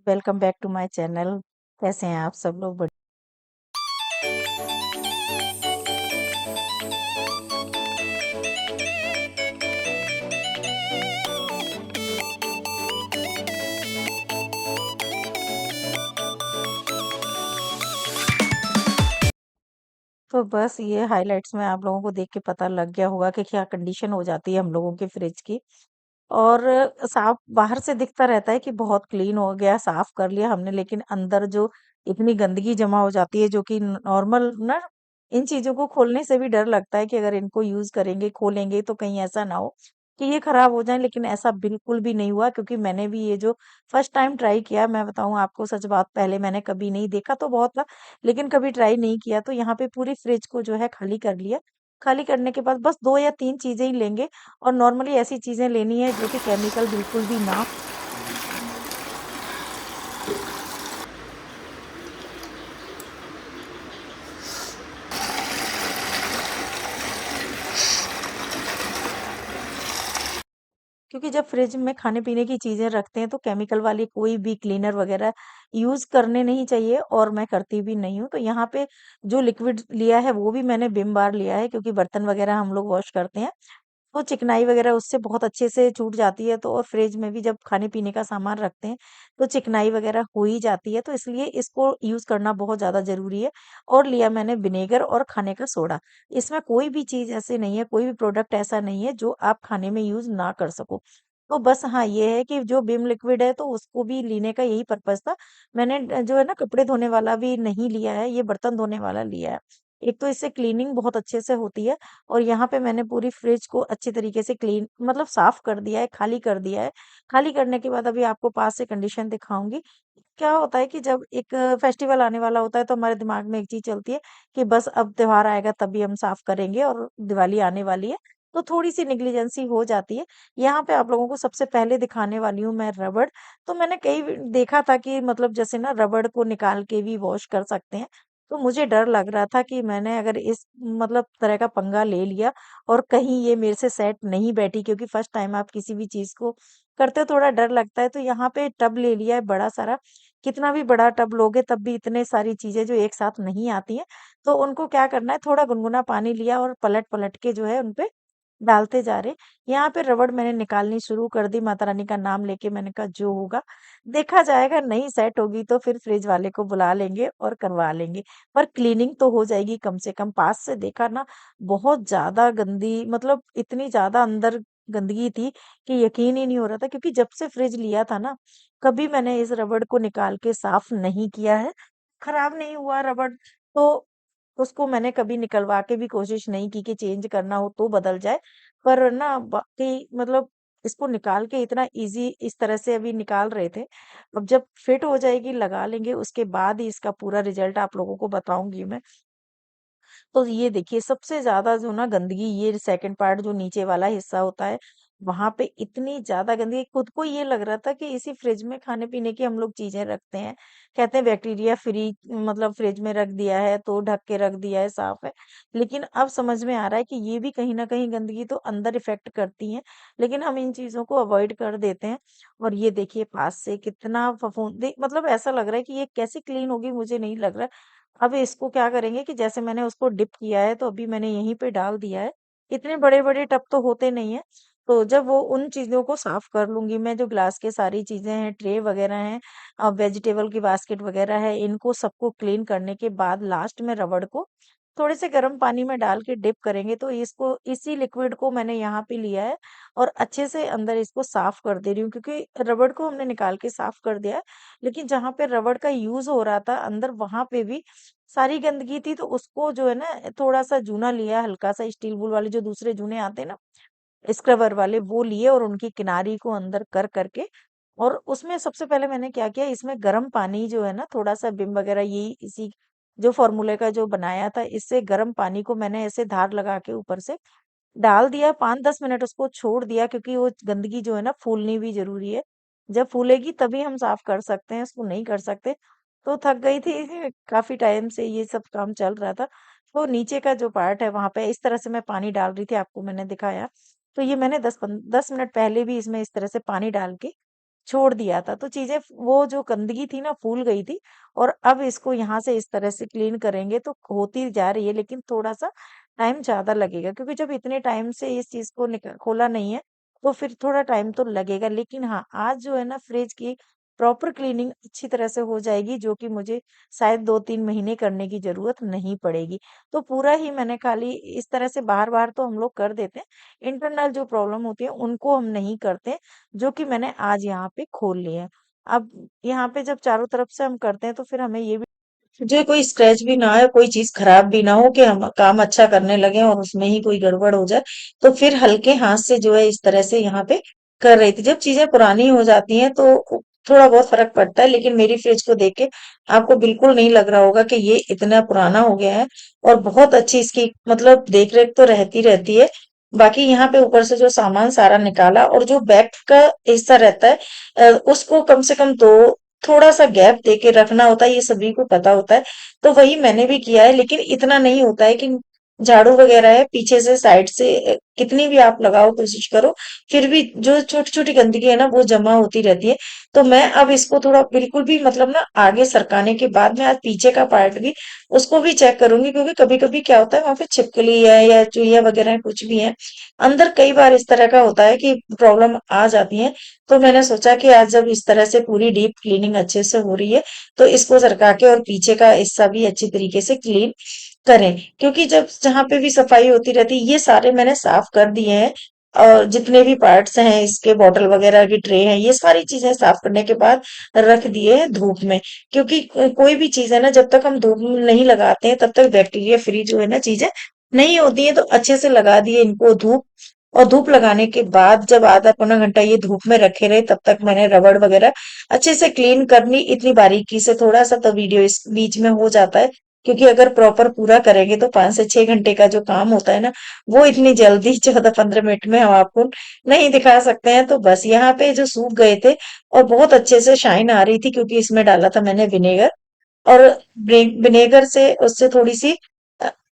Welcome back to my channel. कैसे हैं आप सब लोग? तो बस ये हाइलाइट्स में आप लोगों को देख के पता लग गया होगा कि क्या कंडीशन हो जाती है हम लोगों के फ्रिज की। और साफ बाहर से दिखता रहता है कि बहुत क्लीन हो गया, साफ कर लिया हमने, लेकिन अंदर जो इतनी गंदगी जमा हो जाती है जो कि नॉर्मल ना, इन चीजों को खोलने से भी डर लगता है कि अगर इनको यूज करेंगे, खोलेंगे तो कहीं ऐसा ना हो कि ये खराब हो जाए। लेकिन ऐसा बिल्कुल भी नहीं हुआ, क्योंकि मैंने भी ये जो फर्स्ट टाइम ट्राई किया, मैं बताऊं आपको सच बात, पहले मैंने कभी नहीं देखा तो बहुत था, लेकिन कभी ट्राई नहीं किया। तो यहाँ पे पूरी फ्रिज को जो है खाली कर लिया। खाली करने के बाद बस 2 या 3 चीज़ें ही लेंगे, और नॉर्मली ऐसी चीज़ें लेनी है जो कि केमिकल बिल्कुल भी ना, क्योंकि जब फ्रिज में खाने-पीने की चीज़ें रखते हैं तो केमिकल वाली कोई भी क्लीनर वगैरह यूज़ करने नहीं चाहिए, और मैं करती भी नहीं हूँ। तो यहाँ पे जो लिक्विड लिया है वो भी मैंने विम बार लिया है, क्योंकि बर्तन वगैरह हम लोग वॉश करते हैं। तो चिकनाई वगैरह उससे बहुत अच्छे से छूट जाती है, तो और फ्रिज में भी जब खाने-पीने का सामान रखते हैं, तो चिकनाई वगैरह हो ही जाती है, तो इसलिए इसको यूज़ करना बहुत ज़्यादा ज़रूरी है। और लिया मैंने विनेगर और खाने का सोडा। इसमें कोई भी चीज़ ऐसी नहीं है, कोई भी प्रोडक्ट ऐसा नहीं है जो आप खाने में यूज़ ना कर सको। तो बस हाँ, ये है कि जो विम लिक्विड है तो उसको भी लेने का यही पर्पज़ था। मैंने जो है ना, कपड़े धोने वाला भी नहीं लिया है, ये बर्तन धोने वाला लिया है। एक तो इससे क्लीनिंग बहुत अच्छे से होती है, और यहाँ पे मैंने पूरी फ्रिज को अच्छी तरीके से क्लीन मतलब साफ कर दिया है, खाली कर दिया है। खाली करने के बाद अभी आपको पास से कंडीशन दिखाऊँगी। क्या होता है कि जब एक फेस्टिवल आने वाला होता है तो हमारे दिमाग में एक चीज़ चलती है कि बस अब त्योहार आएगा तभी हम साफ करेंगे, और दिवाली आने वाली है, तो थोड़ी-सी नेग्लिजेंसी हो जाती है। यहाँ पे आप लोगों को सबसे पहले दिखाने वाली हूँ मैं रबड़। तो मैंने कई देखा था कि मतलब जैसे ना रबड़ को निकाल के भी वॉश कर सकते हैं। तो मुझे डर लग रहा था कि मैंने अगर इस मतलब तरह का पंगा ले लिया और कहीं ये मेरे से सेट नहीं बैठी, क्योंकि फर्स्ट टाइम आप किसी भी चीज़ को करते हो थोड़ा डर लगता है। तो यहाँ पे टब ले लिया है बड़ा सारा। कितना भी बड़ा टब लोगे तब भी इतने सारी चीज़ें जो एक साथ नहीं आती हैं, तो उनको क्या करना है, थोड़ा गुनगुना पानी लिया और पलट-पलट के जो है उनपे डालते जा रहे। यहाँ पे रबड़ मैंने निकालनी शुरू कर दी, माता रानी का नाम लेके मैंने कहा जो होगा देखा जाएगा, नहीं सेट होगी तो फिर फ्रिज वाले को बुला लेंगे और करवा लेंगे। पर क्लीनिंग तो हो जाएगी कम से कम। पास से देखा ना, बहुत ज़्यादा गंदी, मतलब इतनी ज़्यादा अंदर गंदगी थी कि यकीन ही नहीं हो रहा था, क्योंकि जब से फ्रिज लिया था ना, कभी मैंने इस रबड़ को निकाल के साफ नहीं किया है। खराब नहीं हुआ रबड़, तो उसको मैंने कभी निकलवा के भी कोशिश नहीं की कि चेंज करना हो तो बदल जाए। पर ना वाक़ई मतलब इसको निकाल के इतना ईज़ी इस तरह से अभी निकाल रहे थे। अब जब फिट हो जाएगी, लगा लेंगे, उसके बाद ही इसका पूरा रिज़ल्ट आप लोगों को बताऊँगी मैं। तो ये देखिए, सबसे ज़्यादा जो ना गंदगी, ये सेकंड पार्ट जो नीचे वाला हिस्सा होता है, वहाँ पे इतनी ज़्यादा गंदगी, खुद को ये लग रहा था कि इसी फ्रिज में खाने-पीने की हम लोग चीज़ें रखते हैं। कहते हैं बैक्टीरिया फ्री, मतलब फ्रिज में रख दिया है तो ढक के रख दिया है, साफ है। लेकिन अब समझ में आ रहा है कि ये भी कहीं न कहीं गंदगी तो अंदर इफ़ेक्ट करती हैं, लेकिन हम इन चीज़ों को अवॉइड कर देते हैं। और ये देखिए पास से कितना फफूंदी, मतलब ऐसा लग रहा है कि ये कैसे क्लीन होगी मुझे नहीं लग रहा है। अब इसको क्या करेंगे कि जैसे मैंने उसको डिप किया है तो अभी मैंने यहीं पे डाल दिया है। इतने बड़े-बड़े टब तो होते नहीं हैं। तो जब वो उन चीज़ों को साफ कर लूँगी मैं, जो ग्लास के सारी चीज़ें हैं, ट्रे वग़ैरह हैं, वेजिटेबल की बास्केट वग़ैरह है, इनको सबको क्लीन करने के बाद लास्ट में रबड़ को थोड़े से गर्म पानी में डाल के डिप करेंगे। तो इसको, इसी लिक्विड को मैंने यहाँ पे लिया है और अच्छे से अंदर इसको साफ कर दे रही हूँ, क्योंकि रबड़ को हमने निकाल के साफ कर दिया है। लेकिन जहाँ पे रबड़ का यूज़ हो रहा था अंदर, वहाँ पे भी सारी गंदगी थी, तो उसको जो है ना, थोड़ा-सा जूना लिया, हल्का-सा स्टील वूल वाले जो दूसरे जूने आते हैं ना, स्क्रबर वाले, वो लिए और उनकी किनारी को अंदर कर के, और उसमें सबसे पहले मैंने क्या किया, इसमें गर्म पानी जो है ना, थोड़ा-सा विम वगैरह, यही इसी जो फ़ॉर्मूले का जो बनाया था, इससे गर्म पानी को मैंने ऐसे धार लगा के ऊपर से डाल दिया, 5-10 मिनट उसको छोड़ दिया, क्योंकि वो गंदगी जो है ना, फूलनी भी ज़रूरी है। जब फूलेगी तभी हम साफ कर सकते हैं, उसको नहीं कर सकते। तो थक गई थी काफ़ी टाइम से ये सब काम चल रहा था। तो नीचे का जो पार्ट है वहाँ पे इस तरह से मैं पानी डाल रही थी, आपको मैंने दिखाया। तो ये मैंने 10 मिनट पहले भी इसमें इस तरह से पानी डाल के छोड़ दिया था। तो चीज़ें वो जो गंदगी थी ना फूल गई थी, और अब इसको यहाँ से इस तरह से क्लीन करेंगे तो होती जा रही है, लेकिन थोड़ा-सा टाइम ज़्यादा लगेगा, क्योंकि जब इतने टाइम से इस चीज़ को खोला नहीं है, तो फिर थोड़ा टाइम तो लगेगा। लेकिन हाँ, आज जो है ना फ्रिज की प्रॉपर क्लीनिंग अच्छी तरह से हो जाएगी, जो कि मुझे शायद 2-3 महीने करने की ज़रूरत नहीं पड़ेगी। तो पूरा ही मैंने खाली इस तरह से बाहर-बाहर तो हम लोग कर देते हैं, इंटरनल जो प्रॉब्लम होती है उनको हम नहीं करते, जो कि मैंने आज यहाँ पे खोल लिए हैं। अब यहाँ पे जब चारों तरफ से हम करते हैं तो फिर हमें ये भी जो कोई स्क्रैच भी ना आए, कोई चीज खराब भी ना हो, कि हम काम अच्छा करने लगे और उसमें ही कोई गड़बड़ हो जाए। तो फिर हल्के हाथ से जो है इस तरह से यहाँ पे कर रही थी। जब चीजें पुरानी हो जाती हैं तो थोड़ा बहुत फर्क पड़ता है, लेकिन मेरी फ्रिज को देख के आपको बिल्कुल नहीं लग रहा होगा कि ये इतना पुराना हो गया है। और बहुत अच्छी इसकी मतलब देख रेख तो रहती रहती है। बाकी यहाँ पे ऊपर से जो सामान सारा निकाला, और जो बैक का हिस्सा रहता है उसको कम से कम दो थोड़ा सा गैप दे के रखना होता है, ये सभी को पता होता है। तो वही मैंने भी किया है, लेकिन इतना नहीं होता है कि झाड़ू वगैरह है पीछे से साइड से कितनी भी आप लगाओ कोशिश करो, फिर भी जो छोटी छोटी गंदगी है ना वो जमा होती रहती है। तो मैं अब इसको थोड़ा बिल्कुल भी मतलब ना आगे सरकाने के बाद में आज पीछे का पार्ट भी उसको भी चेक करूंगी, क्योंकि कभी कभी क्या होता है वहां पे छिपकली है या चूहिया वगैरह है, कुछ भी है अंदर। कई बार इस तरह का होता है कि प्रॉब्लम आ जाती है। तो मैंने सोचा कि आज जब इस तरह से पूरी डीप क्लीनिंग अच्छे से हो रही है, तो इसको सरका के और पीछे का हिस्सा भी अच्छी तरीके से क्लीन करें, क्योंकि जब जहां पे भी सफाई होती रहती है, ये सारे मैंने साफ कर दिए हैं। और जितने भी पार्ट्स हैं इसके, बॉटल वगैरह की ट्रे हैं, ये सारी चीजें साफ करने के बाद रख दिए हैं धूप में। क्योंकि कोई भी चीज है ना, जब तक हम धूप में नहीं लगाते हैं तब तक बैक्टीरिया फ्री जो है ना चीजें नहीं होती है। तो अच्छे से लगा दिए इनको धूप। और धूप लगाने के बाद जब आधा पौना घंटा ये धूप में रखे रहे, तब तक मैंने रबड़ वगैरह अच्छे से क्लीन करनी, इतनी बारीकी से थोड़ा सा तो वीडियो इस बीच में हो जाता है। क्योंकि अगर प्रॉपर पूरा करेंगे तो 5 से 6 घंटे का जो काम होता है ना, वो इतनी जल्दी 14-15 मिनट में हम आपको नहीं दिखा सकते हैं। तो बस यहाँ पे जो सूख गए थे, और बहुत अच्छे से शाइन आ रही थी, क्योंकि इसमें डाला था मैंने विनेगर। और विनेगर से उससे थोड़ी सी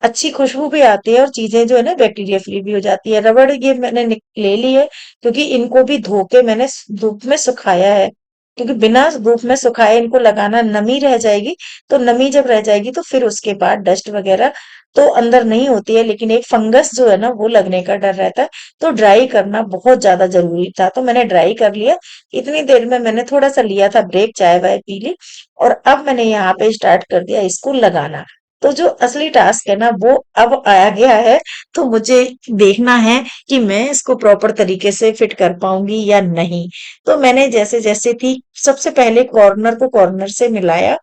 अच्छी खुशबू भी आती है, और चीजें जो है ना बैक्टीरिया फ्री भी हो जाती है। रबड़ ये मैंने ले ली है, क्योंकि इनको भी धो के मैंने धूप में सुखाया है। क्योंकि बिना धूप में सुखाए इनको लगाना, नमी रह जाएगी। तो नमी जब रह जाएगी तो फिर उसके बाद डस्ट वगैरह तो अंदर नहीं होती है, लेकिन एक फंगस जो है ना वो लगने का डर रहता है। तो ड्राई करना बहुत ज्यादा जरूरी था, तो मैंने ड्राई कर लिया। इतनी देर में मैंने थोड़ा सा लिया था ब्रेक, चाय वाय पी ली। और अब मैंने यहाँ पे स्टार्ट कर दिया इसको लगाना। तो जो असली टास्क है ना वो अब आ गया है। तो मुझे देखना है कि मैं इसको प्रॉपर तरीके से फिट कर पाऊंगी या नहीं। तो मैंने जैसे जैसे थी, सबसे पहले कॉर्नर को कॉर्नर से मिलाया,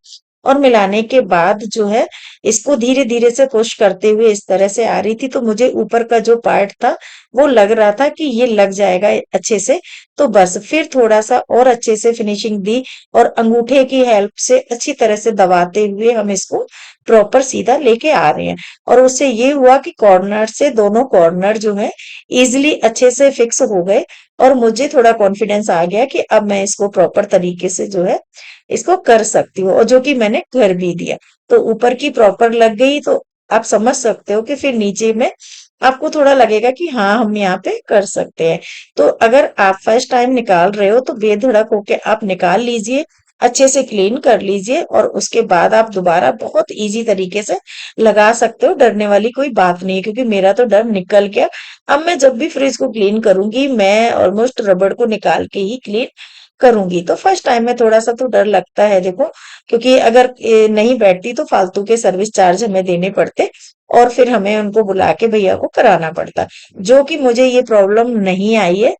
और मिलाने के बाद जो है इसको धीरे धीरे से पुश करते हुए इस तरह से आ रही थी। तो मुझे ऊपर का जो पार्ट था वो लग रहा था कि ये लग जाएगा अच्छे से। तो बस फिर थोड़ा सा और अच्छे से फिनिशिंग दी, और अंगूठे की हेल्प से अच्छी तरह से दबाते हुए हम इसको प्रॉपर सीधा लेके आ रहे हैं। और उससे ये हुआ कि कॉर्नर से दोनों कॉर्नर जो है इजिली अच्छे से फिक्स हो गए। और मुझे थोड़ा कॉन्फिडेंस आ गया कि अब मैं इसको प्रॉपर तरीके से जो है इसको कर सकती हूँ, और जो कि मैंने कर भी दिया। तो ऊपर की प्रॉपर लग गई, तो आप समझ सकते हो कि फिर नीचे में आपको थोड़ा लगेगा कि हाँ हम यहाँ पे कर सकते हैं। तो अगर आप फर्स्ट टाइम निकाल रहे हो तो बेधड़क होके आप निकाल लीजिए, अच्छे से क्लीन कर लीजिए, और उसके बाद आप दोबारा बहुत इजी तरीके से लगा सकते हो। डरने वाली कोई बात नहीं है, क्योंकि मेरा तो डर निकल गया। अब मैं जब भी फ्रिज को क्लीन करूंगी, मैं ऑलमोस्ट रबड़ को निकाल के ही क्लीन करूंगी। तो फर्स्ट टाइम में थोड़ा सा तो डर लगता है देखो, क्योंकि अगर नहीं बैठती तो फालतू के सर्विस चार्ज हमें देने पड़ते, और फिर हमें उनको बुला के भैया को कराना पड़ता, जो कि मुझे ये प्रॉब्लम नहीं आई है।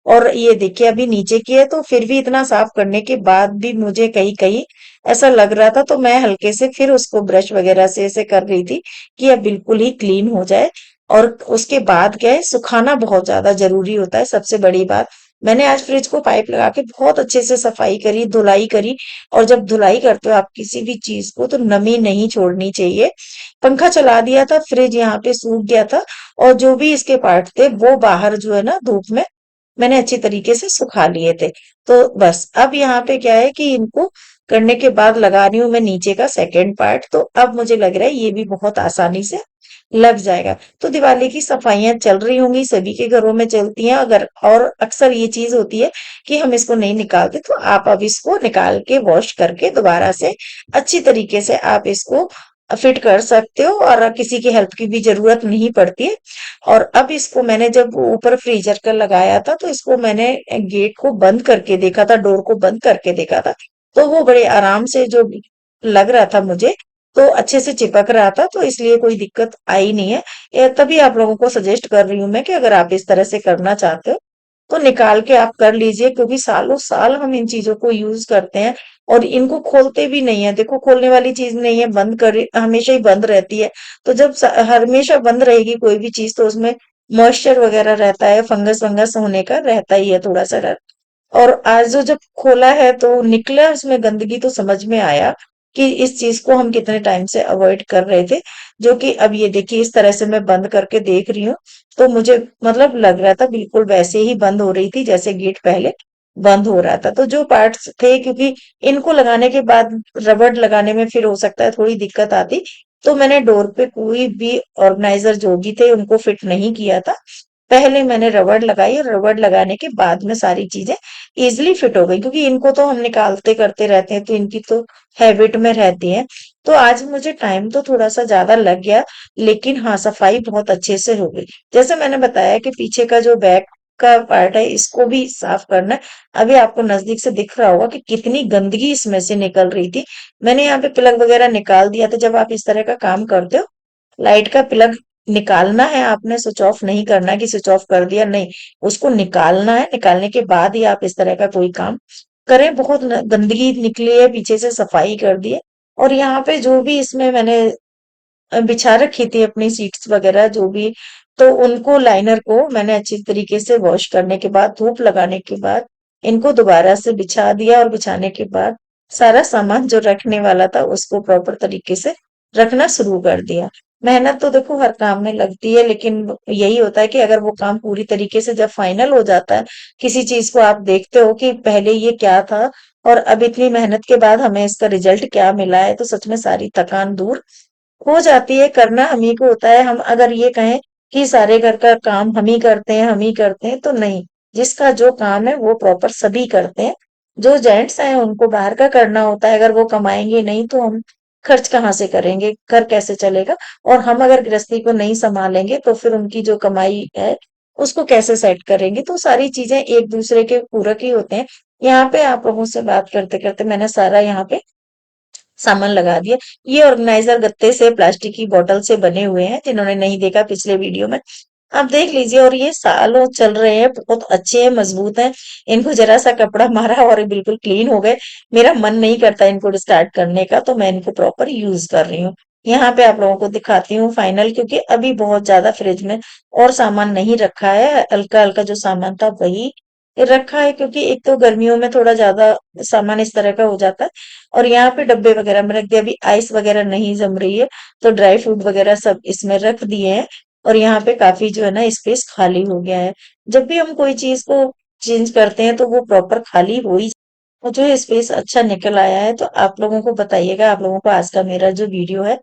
और ये देखिए अभी नीचे की है, तो फिर भी इतना साफ करने के बाद भी मुझे कहीं कहीं ऐसा लग रहा था। तो मैं हल्के से फिर उसको ब्रश वगैरह से ऐसे कर रही थी कि अब बिल्कुल ही क्लीन हो जाए। और उसके बाद क्या है, सुखाना बहुत ज्यादा जरूरी होता है, सबसे बड़ी बात। मैंने आज फ्रिज को पाइप लगा के बहुत अच्छे से सफाई करी, धुलाई करी। और जब धुलाई करते हो आप किसी भी चीज को, तो नमी नहीं छोड़नी चाहिए। पंखा चला दिया था, फ्रिज यहाँ पे सूख गया था। और जो भी इसके पार्ट थे वो बाहर जो है ना धूप में मैंने अच्छी तरीके से सुखा लिए थे। तो बस अब यहाँ पे क्या है कि इनको करने के बाद लगा रही हूँ मैं नीचे का सेकंड पार्ट। तो अब मुझे लग रहा है ये भी बहुत आसानी से लग जाएगा। तो दिवाली की सफाइयाँ चल रही होंगी, सभी के घरों में चलती हैं अगर, और अक्सर ये चीज़ होती है कि हम इसको नहीं निकालते, तो आप अब इसको निकाल के वॉश करके दोबारा से अच्छी तरीके से आप इसको फिट कर सकते हो, और किसी की हेल्प की भी ज़रूरत नहीं पड़ती है। और अब इसको मैंने जब ऊपर फ्रीज़र का लगाया था, तो इसको मैंने गेट को बंद करके देखा था, डोर को बंद करके देखा था, तो वो बड़े आराम से जो लग रहा था मुझे, तो अच्छे से चिपक रहा था, तो इसलिए कोई दिक्कत आई नहीं है। तभी आप लोगों को सजेस्ट कर रही हूँ मैं कि अगर आप इस तरह से करना चाहते हो तो निकाल के आप कर लीजिए, क्योंकि सालों साल हम इन चीजों को यूज करते हैं और इनको खोलते भी नहीं है। देखो, खोलने वाली चीज नहीं है, बंद कर हमेशा ही बंद रहती है। तो जब हमेशा बंद रहेगी कोई भी चीज, तो उसमें मॉइस्चर वगैरह रहता है, फंगस वंगस होने का रहता ही है थोड़ा सा। और आज जब खोला है तो निकला उसमें गंदगी, तो समझ में आया कि इस चीज को हम कितने टाइम से अवॉइड कर रहे थे। जो कि अब ये देखिए इस तरह से मैं बंद करके देख रही हूँ, तो मुझे मतलब लग रहा था बिल्कुल वैसे ही बंद हो रही थी जैसे गेट पहले बंद हो रहा था। तो जो पार्ट्स थे, क्योंकि इनको लगाने के बाद रबड़ लगाने में फिर हो सकता है थोड़ी दिक्कत आती, तो मैंने डोर पे कोई भी ऑर्गेनाइजर जो भी थे उनको फिट नहीं किया था। पहले मैंने रबड़ लगाई और रबड़ लगाने के बाद में सारी चीजें इजिली फिट हो गई, क्योंकि इनको तो हम निकालते करते रहते हैं, तो इनकी तो हैबिट में रहती है। तो आज मुझे टाइम तो थोड़ा सा ज्यादा लग गया, लेकिन हाँ, सफाई बहुत अच्छे से हो गई। जैसे मैंने बताया कि पीछे का जो बैक का पार्ट है, इसको भी साफ करना है। अभी आपको नजदीक से दिख रहा होगा कि कितनी गंदगी इसमें से निकल रही थी। मैंने यहाँ पे प्लग वगैरह निकाल दिया था। जब आप इस तरह का काम करते हो, लाइट का प्लग निकालना है आपने, स्विच ऑफ नहीं करना है कि स्विच ऑफ कर दिया, नहीं, उसको निकालना है। निकालने के बाद ही आप इस तरह का कोई काम करें। बहुत गंदगी निकली है, पीछे से सफाई कर दी है। और यहाँ पे जो भी इसमें मैंने बिछा रखी थी अपनी सीट्स वगैरह जो भी, तो उनको, लाइनर को मैंने अच्छी तरीके से वॉश करने के बाद, धूप लगाने के बाद इनको दोबारा से बिछा दिया, और बिछाने के बाद सारा सामान जो रखने वाला था उसको प्रॉपर तरीके से रखना शुरू कर दिया। मेहनत तो देखो हर काम में लगती है, लेकिन यही होता है कि अगर वो काम पूरी तरीके से जब फाइनल हो जाता है, किसी चीज को आप देखते हो कि पहले ये क्या था और अब इतनी मेहनत के बाद हमें इसका रिजल्ट क्या मिला है, तो सच में सारी थकान दूर हो जाती है। करना हम ही को होता है। हम अगर ये कहें कि सारे घर का काम हम ही करते हैं, हम ही करते हैं, तो नहीं। जिसका जो काम है वो प्रॉपर सभी करते हैं। जो जेंट्स हैं उनको बाहर का करना होता है। अगर वो कमाएंगे नहीं तो हम खर्च कहाँ से करेंगे, घर कैसे चलेगा। और हम अगर गृहस्थी को नहीं संभालेंगे तो फिर उनकी जो कमाई है उसको कैसे सेट करेंगे। तो सारी चीजें एक दूसरे के पूरक ही होते हैं। यहाँ पे आप लोगों से बात करते करते मैंने सारा यहाँ पे सामान लगा दिया। ये ऑर्गेनाइजर गत्ते से, प्लास्टिक की बोतल से बने हुए हैं। जिन्होंने नहीं देखा पिछले वीडियो में, आप देख लीजिए। और ये सालों चल रहे हैं, बहुत अच्छे हैं, मजबूत हैं। इनको जरा सा कपड़ा मारा और ये बिल्कुल क्लीन हो गए। मेरा मन नहीं करता इनको स्टार्ट करने का, तो मैं इनको प्रॉपर यूज कर रही हूँ। यहाँ पे आप लोगों को दिखाती हूँ फाइनल, क्योंकि अभी बहुत ज्यादा फ्रिज में और सामान नहीं रखा है। हल्का हल्का जो सामान था वही रखा है, क्योंकि एक तो गर्मियों में थोड़ा ज्यादा सामान इस तरह का हो जाता है। और यहाँ पे डब्बे वगैरह में रख दिया। अभी आइस वगैरह नहीं जम रही है, तो ड्राई फ्रूट वगैरह सब इसमें रख दिए हैं। और यहाँ पे काफी जो है ना स्पेस खाली हो गया है। जब भी हम कोई चीज को चेंज करते हैं तो वो प्रॉपर खाली हो ही, और जो है स्पेस अच्छा निकल आया है। तो आप लोगों को बताइएगा, आप लोगों को आज का मेरा जो वीडियो है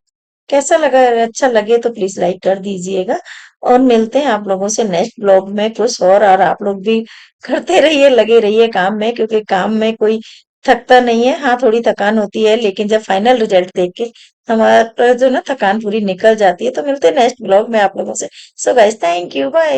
कैसा लगा। अगर अच्छा लगे तो प्लीज लाइक कर दीजिएगा। और मिलते हैं आप लोगों से नेक्स्ट ब्लॉग में कुछ और आप लोग भी करते रहिए, लगे रहिए काम में, क्योंकि काम में कोई थकता नहीं है। हाँ, थोड़ी थकान होती है, लेकिन जब फाइनल रिजल्ट देख के हमारा जो ना थकान पूरी निकल जाती है। तो मिलते हैं नेक्स्ट ब्लॉग में आप लोगों से। So guys, thank you, bye.